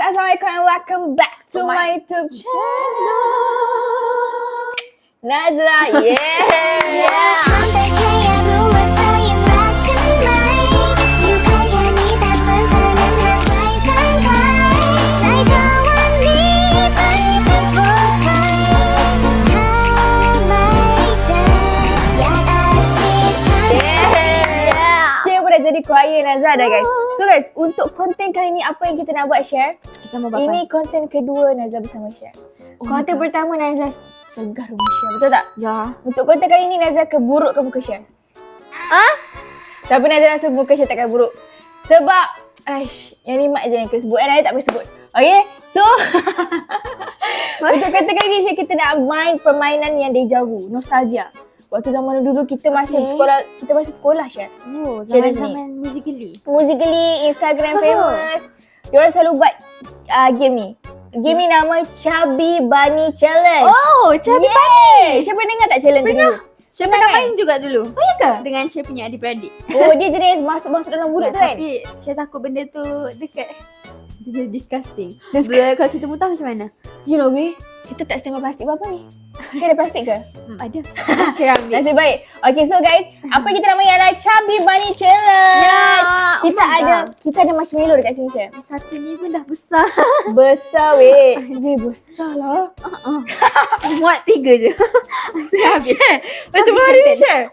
Assalamualaikum and welcome back to my YouTube channel. Nazla, yeah. Jadi choir Nazla dah guys. So guys, untuk konten kali ni apa yang kita nak buat share? Kita mau buat Ini konten kedua Nazla bersama share. Konten pertama Nazla segar rumah share, betul tak? Ya. Untuk konten kali ni Nazla keburuk ke muka share? Tapi Nazla rasa muka share takkan buruk. Sebab yang ni mak je yang kena sebut kan, Nazla tak boleh sebut. Okay, so untuk konten kali ni share kita nak main permainan yang dejavu, nostalgia. Waktu zaman dulu kita masih sekolah Syed. Oh, zaman Musically, Instagram famous. Diorang selalu buat game ni. Game ni nama Chubby Bunny Challenge. Oh, Chubby Bunny. Syed pernah dengar tak challenge tu dulu? Syed pernah main juga dulu. Oh ya ke? Dengan Syed punya adik-beradik. Oh, dia jenis masuk-masuk dalam mulut tu kan? Tapi Syed takut benda tu dekat. Dia disgusting. Kalau kita muntah macam mana? You know weh, kita tak standby plastik apa ni? Syed ada plastik ke? Ada. Syed ambil. Nasib baik. Okay, so guys, apa yang kita nak main ialah Chubby Bunny Challenge. Ya, kita ada marshmallow dekat sini Syed. Satu ni pun dah besar. Besar weh. Besar lah. Muat 3 je. Habis. Macam mana ni Syed?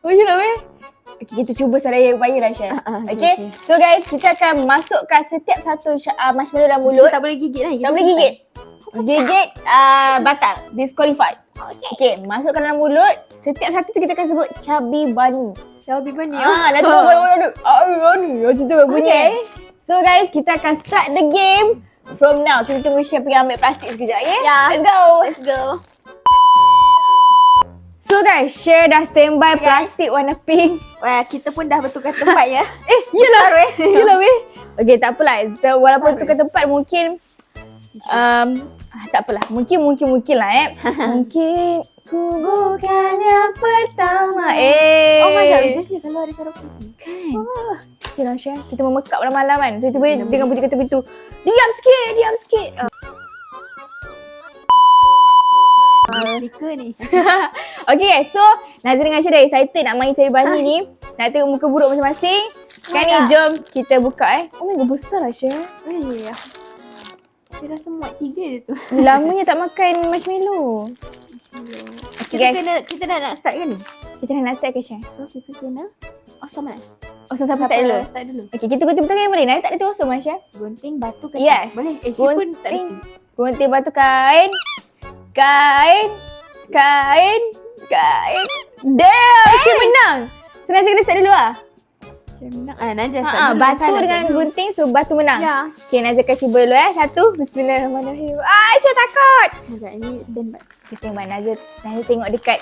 Oh you know weh. Okay, kita cuba sedaya upaya lah Syed. Okay. So guys, kita akan masukkan setiap satu marshmallow dalam mulut. Tak boleh gigit lah. Tak boleh gigit. Gigit batal, disqualified. Okay, masukkan dalam mulut. Setiap satu tu kita akan sebut Chubby Bunny. Chubby Bunny. Nanti macam tu bunyi. So guys, kita akan start the game from now. Kita tunggu Syed pergi ambil plastik sekejap, okay? Ya. Let's go. So guys, Syed dah standby plastik warna pink. Wah, kita pun dah bertukar tempat ya. Yelah. Yelah weh. Okay, tak apalah. Walaupun tukar tempat mungkin tak apalah. Mungkin lah Mungkin ku bukan yang pertama. Oh my god, biasanya kalau ada karaoke ni. Kan? Okay lah Syed, kita memekap malam-malam kan. Tiba-tiba dengan bunyi kata pintu. Diam sikit. Speaker ni. Okay guys, so Nazla dengan Syed dah excited nak main Chubby Bunny ni. Nak tengok muka buruk masing-masing. Sekarang ni jom kita buka Oh my god, besar lah Syed. Ya. Saya rasa muat 3 je tu. Lamanya tak makan marshmallow. Okay guys, kita dah nak start kan ni? kita dah nak start ke Syed? So kita kena awesome kan? Oh, so siapa start dulu? Start dulu. Okay, kita gunting betul kan boleh? Nanti tak ada terosong kan Syed? Gunting batu kan? Yes. Boleh. Syed pun tak ada. Gunting batu kain. Damn, Syed menang. So Nazla kena start dulu lah. Syed menang. Najah start dulu. Batu dengan gunting, so batu menang. Ya. Okay, Nazla akan cuba dulu 1. Bismillahirrahmanirrahim. Syed takut. Sekejap ni standby. Okay, tengok Nazla tengok dekat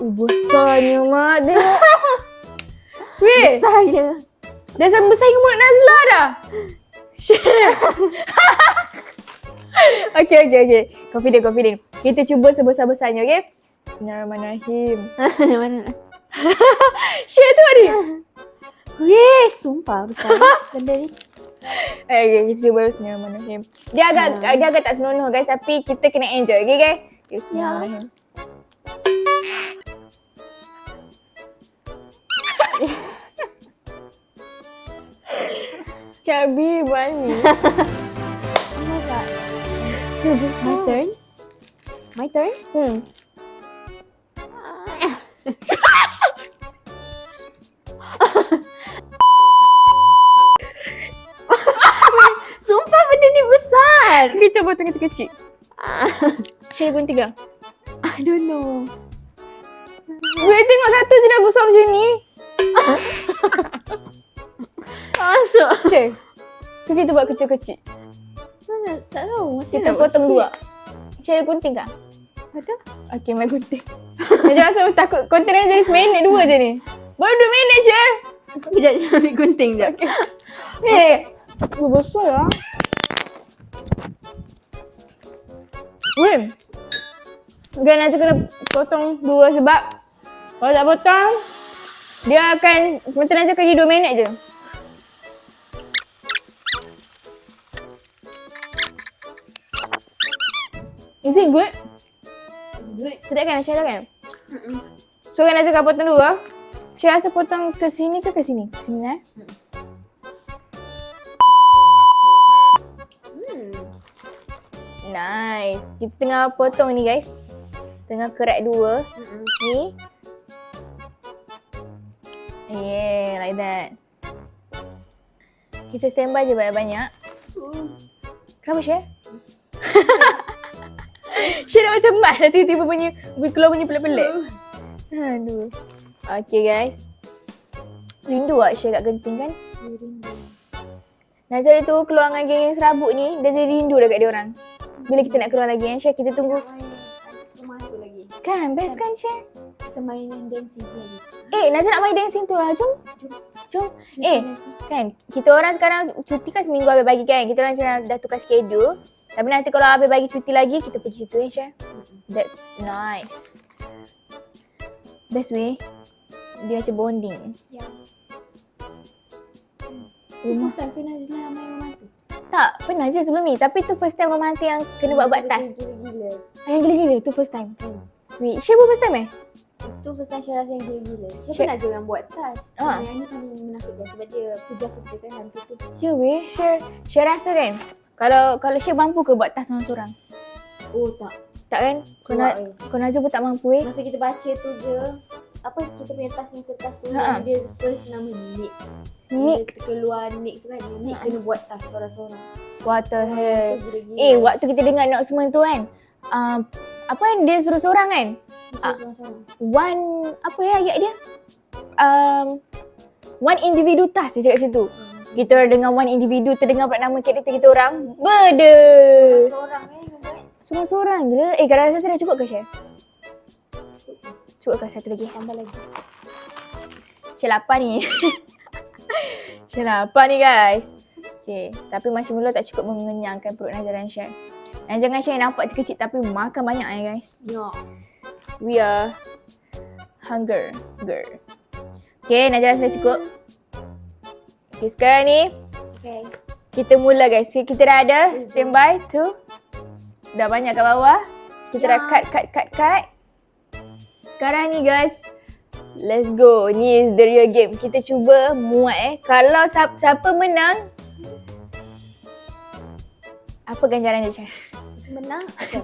besarnya mak. Tengok. Weh, Besar je. dah sampai besar ke mulut Nazla dah. Okay. Confident. Kita cuba sebesar-besarnya, okay? Bismillahirrahmanirrahim. Mana? Syed tu hari. Weh, sumpah besar benda ni. Okay, kita cuba Bismillahirrahmanirrahim. Dia agak tak senonoh guys, tapi kita kena enjoy, okay guys? Bismillahirrahmanirrahim. Chubby Bunny. Oh my god. My turn? Sumpah benda ni besar. Kita potong kecil-kecil. Syed gunting ke? I don't know. Weh, tengok satu je dah besar macam ni. Masuk. Syed, kita buat kecil-kecil. Mana? Tak tahu. Kita potong 2. Syed gunting ke? Ada? Okay, main gunting. Najah rasa takut konten ni jadi seminit 2 je ni. Baru 2 minit je. Kejap je ambil gunting je. Okay. Besar lah. Weh. Okay, Najah kena potong 2 sebab kalau tak potong, dia akan, macam Najah kerja 2 minit je. Is it good? Good. Sedap kan? Syah kan? So kan Nazia akan potong dulu lah. Syah rasa potong ke sini ke sini? Sini eh? Nice. Kita tengah potong ni guys. Tengah kerat dua. Ni. Yeah, like that. Kita standby je banyak-banyak. Kenapa Syah? Syah dah macam mat dah tiba-tiba keluar bunyi pelik-pelik. Aduh. Okay guys. Rindu tak Syah kat genting kan? Rindu. Nazia tu keluar dengan geng serabut ni, dah jadi rindu dah kat dia orang. Bila kita nak keluar lagi kan Syah, kita tunggu. Rumah tu lagi. Kan, best kan Syah? Kita main dancing lagi. Nazia nak main dancing tu lah, jom. Kan, kita orang sekarang cuti kan seminggu habis bagi kan. Kita orang macam dah tukar schedule. Tapi nanti kalau habis bagi cuti lagi, kita pergi situ ya Syah. That's nice. Best way. Dia macam bonding. Ya. Rumah. First time ke Nazila main rumah tu? Tak, pernah je sebelum ni. Tapi tu first time rumah hantu yang kena buat tas. Gila-gila. Yang gila-gila tu first time. Wait, Syah pun first time Tu first time Syah rasa yang gila-gila. Syah Syah- pernah je yang buat tas. Ah. Yang ni paling menakutkan sebab dia kejar kita kan hantu tu. Ya weh, Syah rasa kan. Kalau Syah mampu ke buat tas seorang-seorang? Oh tak. Tak kan? Kau Nazia pun tak mampu Masa kita baca tu je, apa kita punya tas ni kertas tu Ha. dia first nama Nick. Nick. Dia keluar Nick tu kan. Nick Ha. kena buat tas seorang-seorang. What the hell. Tu gila-gila. Waktu kita dengar announcement tu kan. Apa kan dia suruh seorang kan? Seorang-seorang. Apa ya ayat dia? One individu tas dia cakap macam tu. Kita dengan one individu terdengar pula nama karakter kita orang. Berde. Seorang kan yang buat. Seorang-seorang gila. Kalau rasa saya dah cukup ke Syah? Cukup ke satu lagi? Tambah lagi. Syah lapar ni. Syah lapar ni guys. Okay. Tapi marshmallow tak cukup mengenyangkan perut Nazia dan Syah. Nazia dengan Syah nampak kecil tapi makan banyak guys. Ya. We are hunger girl. Okay, Nazia rasa dah cukup. Okay, sekarang ni Okay. kita mula guys. Kita dah ada standby tu. Dah banyak kat bawah. Kita dah cut. Sekarang ni guys, let's go. Ni is the real game. Kita cuba muat Kalau siapa menang, apa ganjaran dia Syah? Menang apa?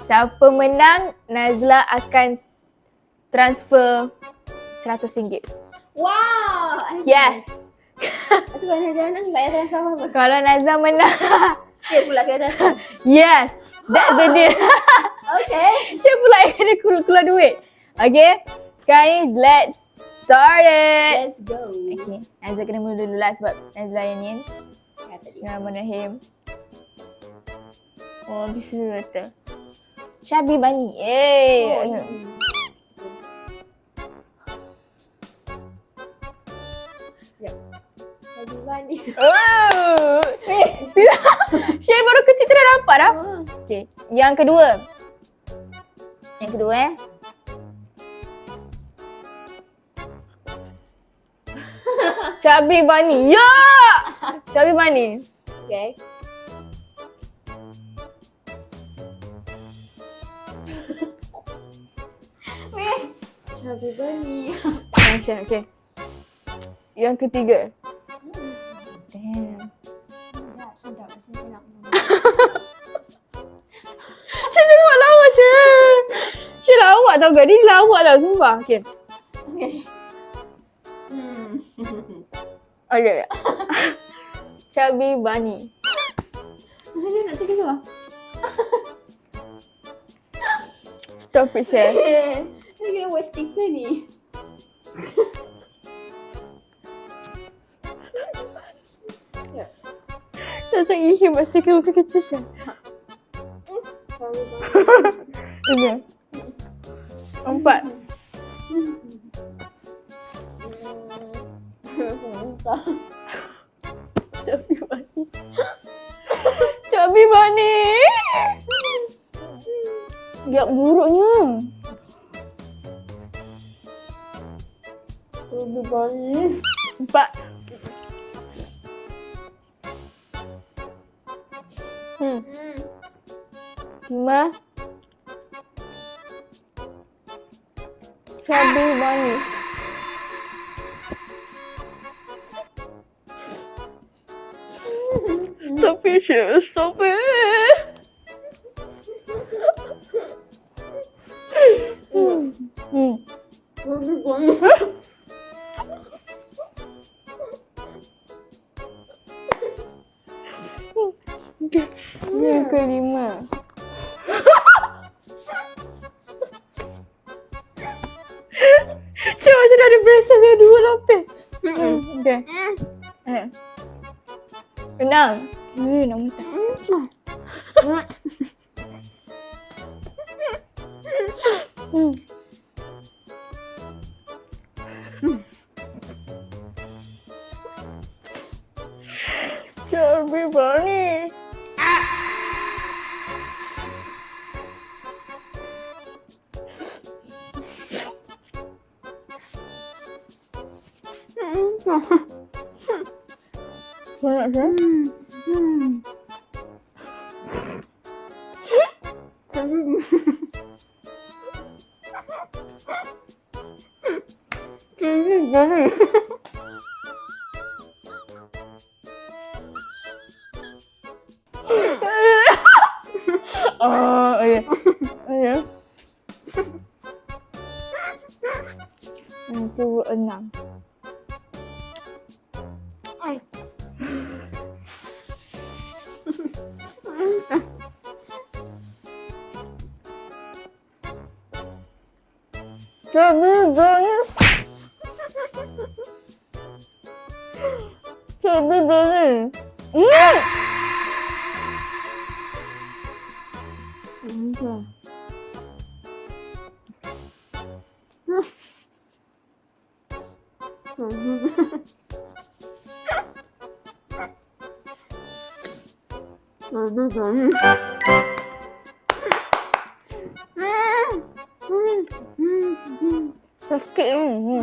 Siapa menang, Nazla akan transfer RM100. Wow. Yes. Lepas tu kalau Nazila menang, tak payah transfer apa-apa. Kalau Nazla menang, Dia pula kena transfer. yes. That's the deal. Okay. Syah pula yang kena keluar duit. Okay. Sekarang ni, let's start it. Let's go. Okay. Nazla kena mula dulu lah sebab Nazla yang ni. Ya, tadi. Bismillahirrahmanirrahim. Oh, bismillah. Syabi Bani. Oh, Sekejap. Lagi bani. Oh. Syah baru kecil tu dah nampak dah. Okay. Yang kedua. Syabi Bani. Ya! Syabi Bani. Okay. Weh. Cabai bani. Syah, okay. Yang ketiga. Damn. Sedap. Sedap. Syah jangan buat lawak Syah. Syah lawak tau gak. Dia lawak tau sumpah. Okay. Okay. Okay. Syabi Bani. Macam nak terkeluar? Stop it Syah. Dia kena buat stiker ni. Tak ihi mesti ke muka kecil Syah. Tiga. Empat. Syabi Bani. Syabi Bani. Gak buruknya. Syabi Bani. Empat. 5. Chubby bunny. Stop it, Chef. Stop it. Yang kelima. Cik macam dah ada bracelet yang 2 lapis. Okay. 6. Nak muntah. Chubby bunny. Banyak sah? Chubby bunny. Oh, okay. Okay. Itu 6. Chubby bunny. Chubby bunny. Sakit ni.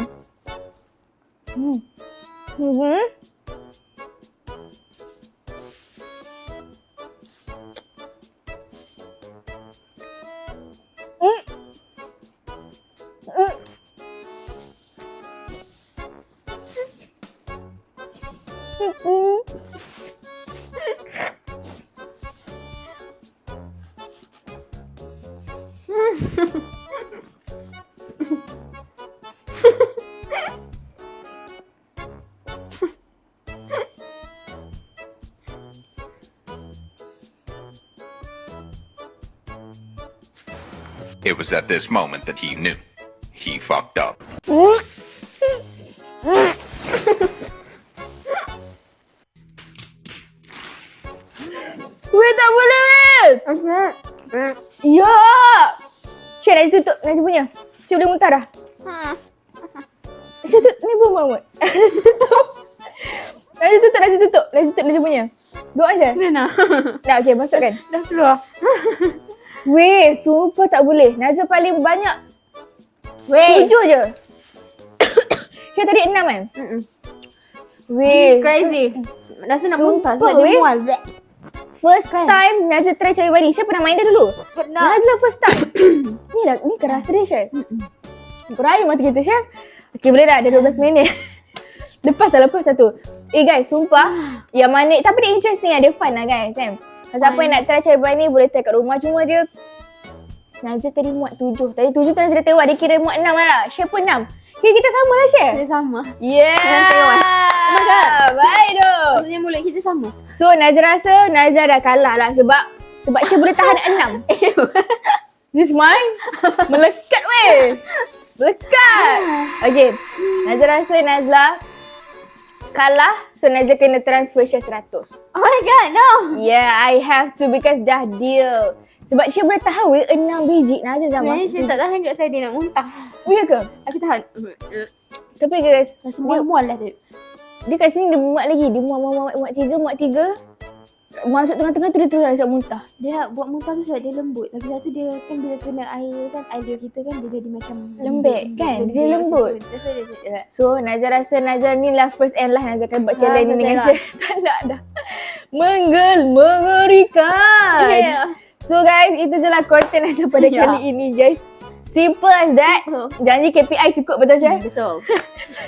It was at this moment that he knew. He fucked up. Weh, tak boleh weh. Ya. Cik, Najib tutup. Najib punya. Cik boleh muntah dah. Cik tutup. Ni bom banget. Najib tutup. Najib punya. Doa je. Mana? Dah, okey. Masukkan. Dah keluar. Weh, sumpah tak boleh. Najib paling banyak. Weh. 7 je. Cik tadi 6 kan? Weh. Crazy. Rasa nak muntah sebab Sumpah, dia weh. mual. First time Najib try Chubby bunny. Syed pernah main dia dulu? Pernah. Najib first time. Ni ke rasa dia, Syed? Berair mata kita, Syed. Okey, boleh dah. Dah 12 minit. Lepas satu. Guys, sumpah. Yang manik. Tapi dia interesting lah. Dia fun lah, guys. Kan? Siapa yang nak try Chubby bunny boleh try kat rumah. Cuma dia Najib tadi muat 7. Tadi 7 tu Najib dah tewas. Dia kira muat 6 lah. Syed pun 6. Kira kita sama lah, Syed. Dia sama. Yeah. Yang tewas. Baik tu. Maksudnya mulut kita sama. So Najib rasa Najib dah kalah lah sebab Syed boleh tahan 6. This mine. Melekat weh. Melekat. Okay. Najib rasa Nazla kalah. So Najib kena transfer Syed 100. Oh my god, no. Yeah, I have to because dah deal. Sebab Syed boleh tahan weh 6 biji. Najib dah Sebenarnya masuk. saya tak tahan kat tadi nak muntah. Ya ke? Aku tahan. Tapi guys, Rasa mual lah dia. dia kat sini dia muat lagi. Dia muat 3. Masuk tengah-tengah tu dia terus rasa muntah. Dia nak buat muntah tu sebab dia lembut. Lagi satu dia kan bila kena air kan, air dia kita kan dia jadi macam Lembek kan? Dia jadi lembut. That's why dia So Najib rasa Najib ni lah first and last Najib akan buat challenge ni dengan betul Syed. Tak nak dah. Mengerikan. Yeah. So guys, itu je lah konten Nazar pada Ya. kali ini guys. Simple as that. Janji KPI cukup, betul Syah? Betul.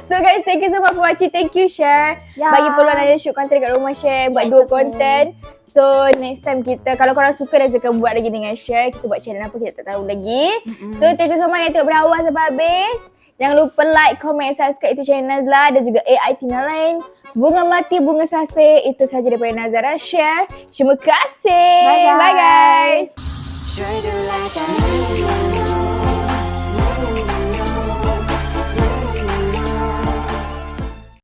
So guys, thank you so much for watching. Thank you share. Ya. Bagi peluang Nazar shoot konten kat rumah share. Buat it's dua okay. konten. So next time kita, kalau korang suka Nazar akan buat lagi dengan share. Kita buat channel apa kita tak tahu lagi. So thank you so much yang tengok berawal sampai habis. Jangan lupa like, comment, subscribe itu channel Nazla dan juga AI Tina lain. Bunga Mati, Bunga Sasih. Itu sahaja daripada Nazara Share. Terima kasih. Bye, guys. Bye guys. Straight like a